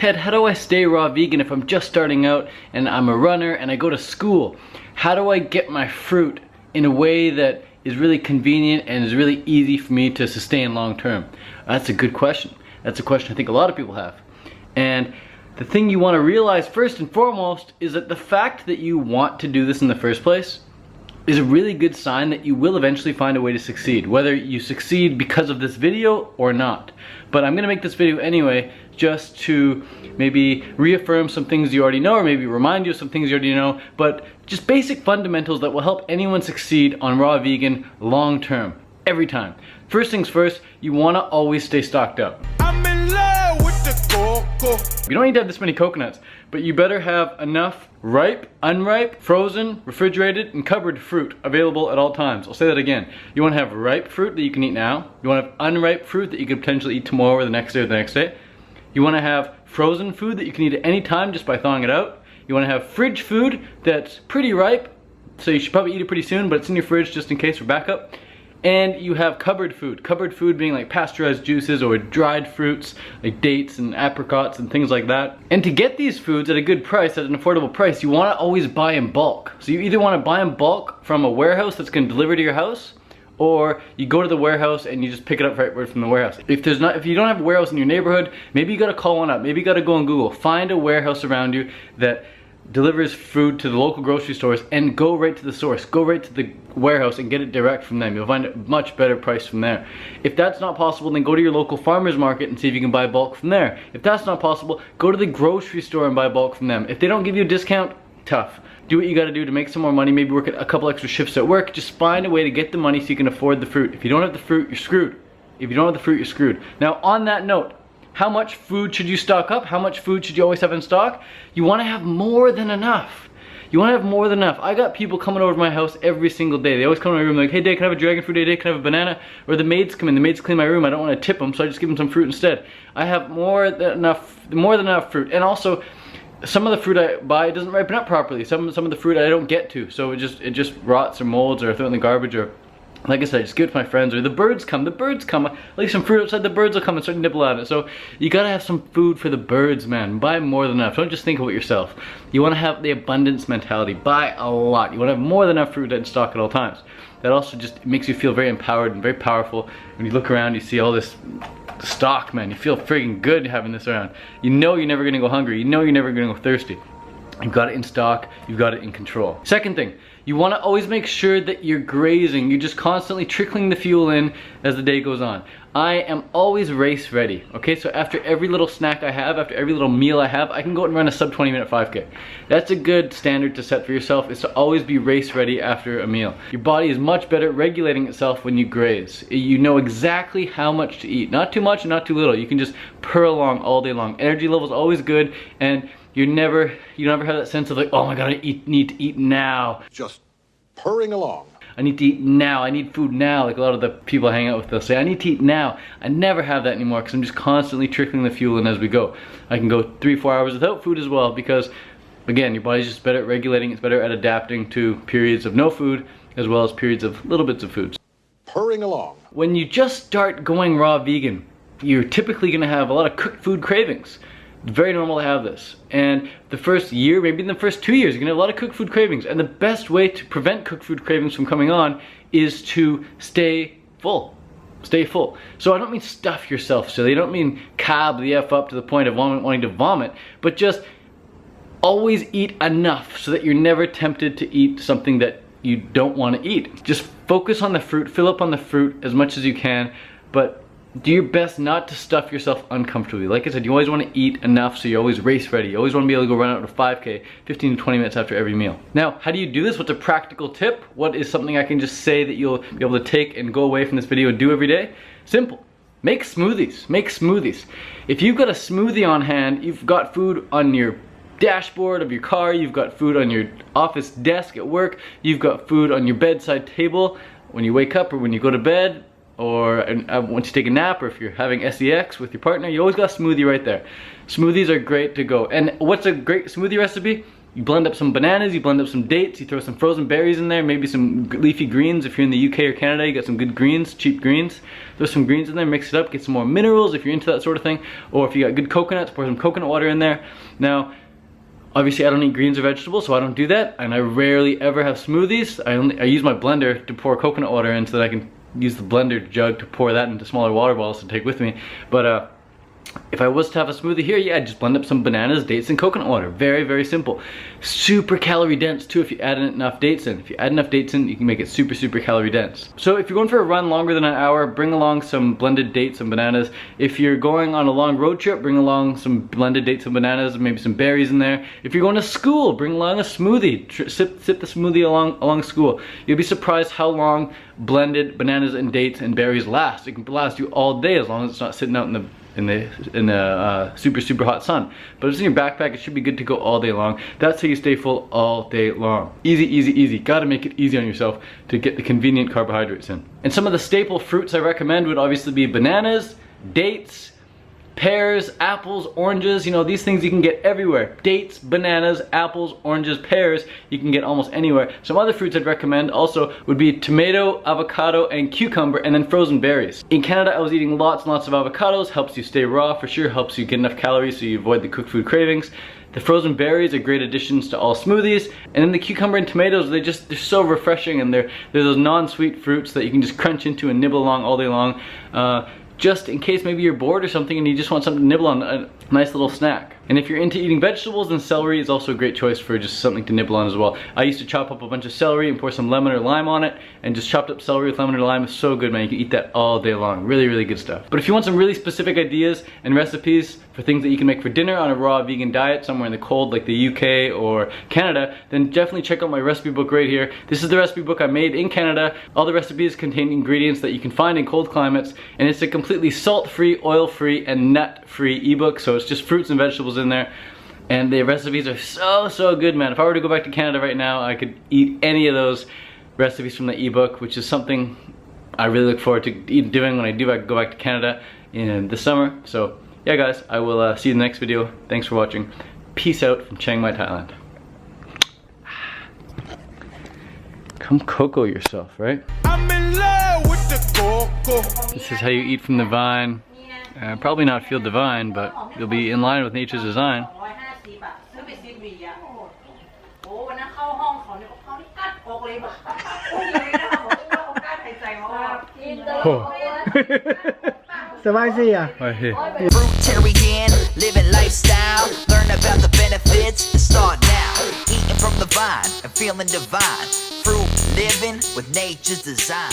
Ted, how do I stay raw vegan if I'm just starting out and I'm a runner and I go to school? How do I get my fruit in a way that is really convenient and is really easy for me to sustain long term? That's a good question. That's a question I think a lot of people have. And the thing you want to realize first and foremost is that the fact that you want to do this in the first place is a really good sign that you will eventually find a way to succeed, whether you succeed because of this video or not. But I'm gonna make this video anyway just to maybe reaffirm some things you already know, or maybe remind you of some things you already know, but just basic fundamentals that will help anyone succeed on raw vegan long term, every time. First things first, you wanna always stay stocked up. I'm in love with the cocoa. You don't need to have this many coconuts, but you better have enough ripe, unripe, frozen, refrigerated, and cupboard fruit available at all times. I'll say that again. You want to have ripe fruit that you can eat now. You want to have unripe fruit that you could potentially eat tomorrow or the next day or the next day. You want to have frozen food that you can eat at any time just by thawing it out. You want to have fridge food that's pretty ripe, so you should probably eat it pretty soon, but it's in your fridge just in case for backup. And you have cupboard food being like pasteurized juices or dried fruits like dates and apricots and things like that. And to get these foods at a good price, at an affordable price, you want to always buy in bulk. So you either want to buy in bulk from a warehouse that's going to deliver to your house, or you go to the warehouse and you just pick it up right from the warehouse. If you don't have a warehouse in your neighborhood, maybe you got to call one up. Maybe you got to go on Google, find a warehouse around you that delivers food to the local grocery stores, and go right to the source, go right to the warehouse and get it direct from them. You'll find a much better price from there. If that's not possible, then go to your local farmer's market and see if you can buy bulk from there. If that's not possible, go to the grocery store and buy bulk from them. If they don't give you a discount, tough. Do what you gotta do to make some more money, maybe work a couple extra shifts at work. Just find a way to get the money so you can afford the fruit. If you don't have the fruit, you're screwed. If you don't have the fruit, you're screwed. Now on that note, how much food should you stock up? How much food should you always have in stock? You want to have more than enough. You want to have more than enough. I got people coming over to my house every single day. They always come to my room like, hey Dave, can I have a dragon fruit today? Can I have a banana? Or the maids come in, the maids clean my room. I don't want to tip them, so I just give them some fruit instead. I have more than enough fruit. And also, some of the fruit I buy doesn't ripen up properly. Some of the fruit I don't get to, so it just rots or molds, or I throw it in the garbage, or like I said, just give it to my friends. Or the birds come, I leave some fruit outside, the birds will come and start to nibble at it. So you gotta have some food for the birds, man. Buy more than enough. Don't just think about yourself. You wanna have the abundance mentality. Buy a lot. You wanna have more than enough fruit in stock at all times. That also just makes you feel very empowered and very powerful. When you look around, you see all this stock, man. You feel freaking good having this around. You know you're never gonna go hungry. You know you're never gonna go thirsty. You've got it in stock, you've got it in control. Second thing, you want to always make sure that you're grazing. You're just constantly trickling the fuel in as the day goes on. I am always race ready, okay? So after every little snack I have, after every little meal I have, I can go out and run a sub 20-minute 5K. That's a good standard to set for yourself, is to always be race ready after a meal. Your body is much better at regulating itself when you graze. You know exactly how much to eat. Not too much and not too little. You can just purr along all day long. Energy level is always good, and you never have that sense of like, oh my god, I need to eat now. Just purring along. I need to eat now, I need food now. Like a lot of the people I hang out with, they'll say, I need to eat now. I never have that anymore because I'm just constantly trickling the fuel in as we go. I can go 3-4 hours without food as well, because again, your body's just better at regulating, it's better at adapting to periods of no food as well as periods of little bits of food. Purring along. When you just start going raw vegan, you're typically gonna have a lot of cooked food cravings. It's very normal to have this. And the first year, maybe in the first 2 years, you're gonna have a lot of cooked food cravings. And the best way to prevent cooked food cravings from coming on is to stay full. Stay full. So I don't mean stuff yourself silly. I don't mean carb the F up to the point of wanting to vomit, but just always eat enough so that you're never tempted to eat something that you don't want to eat. Just focus on the fruit, fill up on the fruit as much as you can, but do your best not to stuff yourself uncomfortably. Like I said, you always want to eat enough so you're always race ready. You always want to be able to go run out a 5K 15 to 20 minutes after every meal. Now, how do you do this? What's a practical tip? What is something I can just say that you'll be able to take and go away from this video and do every day? Simple. Make smoothies. Make smoothies. If you've got a smoothie on hand, you've got food on your dashboard of your car, you've got food on your office desk at work, you've got food on your bedside table when you wake up or when you go to bed, or once you take a nap, or if you're having sex with your partner, you always got a smoothie right there. Smoothies are great to go. And what's a great smoothie recipe? You blend up some bananas, you blend up some dates, you throw some frozen berries in there, maybe some leafy greens. If you're in the UK or Canada, you got some good greens, cheap greens. Throw some greens in there, mix it up, get some more minerals if you're into that sort of thing. Or if you got good coconuts, pour some coconut water in there. Now, obviously I don't eat greens or vegetables, so I don't do that. And I rarely ever have smoothies. I use my blender to pour coconut water in so that I can use the blender jug to pour that into smaller water bottles to take with me. But if I was to have a smoothie here, yeah, I'd just blend up some bananas, dates, and coconut water. Very, very simple. Super calorie dense too if you add enough dates in. If you add enough dates in, you can make it super, super calorie dense. So if you're going for a run longer than an hour, bring along some blended dates and bananas. If you're going on a long road trip, bring along some blended dates and bananas, maybe some berries in there. If you're going to school, bring along a smoothie. Sip the smoothie along school. You'll be surprised how long blended bananas and dates and berries last. It can last you all day as long as it's not sitting out in the super, super hot sun. But if it's in your backpack, it should be good to go all day long. That's how you stay full all day long. Easy, easy, easy. Gotta make it easy on yourself to get the convenient carbohydrates in. And some of the staple fruits I recommend would obviously be bananas, dates, pears, apples, oranges. You know, these things you can get everywhere. Dates, bananas, apples, oranges, pears, you can get almost anywhere. Some other fruits I'd recommend also would be tomato, avocado, and cucumber, and then frozen berries. In Canada, I was eating lots and lots of avocados. Helps you stay raw for sure, helps you get enough calories so you avoid the cooked food cravings. The frozen berries are great additions to all smoothies. And then the cucumber and tomatoes, they're so refreshing, and they're those non-sweet fruits that you can just crunch into and nibble along all day long. Just in case maybe you're bored or something and you just want something to nibble on, a nice little snack. And if you're into eating vegetables, then celery is also a great choice for just something to nibble on as well. I used to chop up a bunch of celery and pour some lemon or lime on it, and just chopped up celery with lemon or lime is so good, man. You can eat that all day long. Really, really good stuff. But if you want some really specific ideas and recipes for things that you can make for dinner on a raw vegan diet somewhere in the cold like the UK or Canada, then definitely check out my recipe book right here. This is the recipe book I made in Canada. All the recipes contain ingredients that you can find in cold climates, and it's a completely salt-free, oil-free, and nut-free ebook, so it's just fruits and vegetables in there. And the recipes are so good, man. If I were to go back to Canada right now, I could eat any of those recipes from the ebook, which is something I really look forward to doing when I do go back to Canada in the summer. So yeah, guys, I will see you in the next video. Thanks for watching. Peace out from Chiang Mai, Thailand. Come cocoa yourself, right? I'm in love with the cocoa. This is how you eat from the vine. Probably not feel divine, but you'll be in line with nature's design. Fruitarian, living lifestyle. Learn about the benefits and start now. Eating from the vine and feeling divine. Fruit living with nature's design.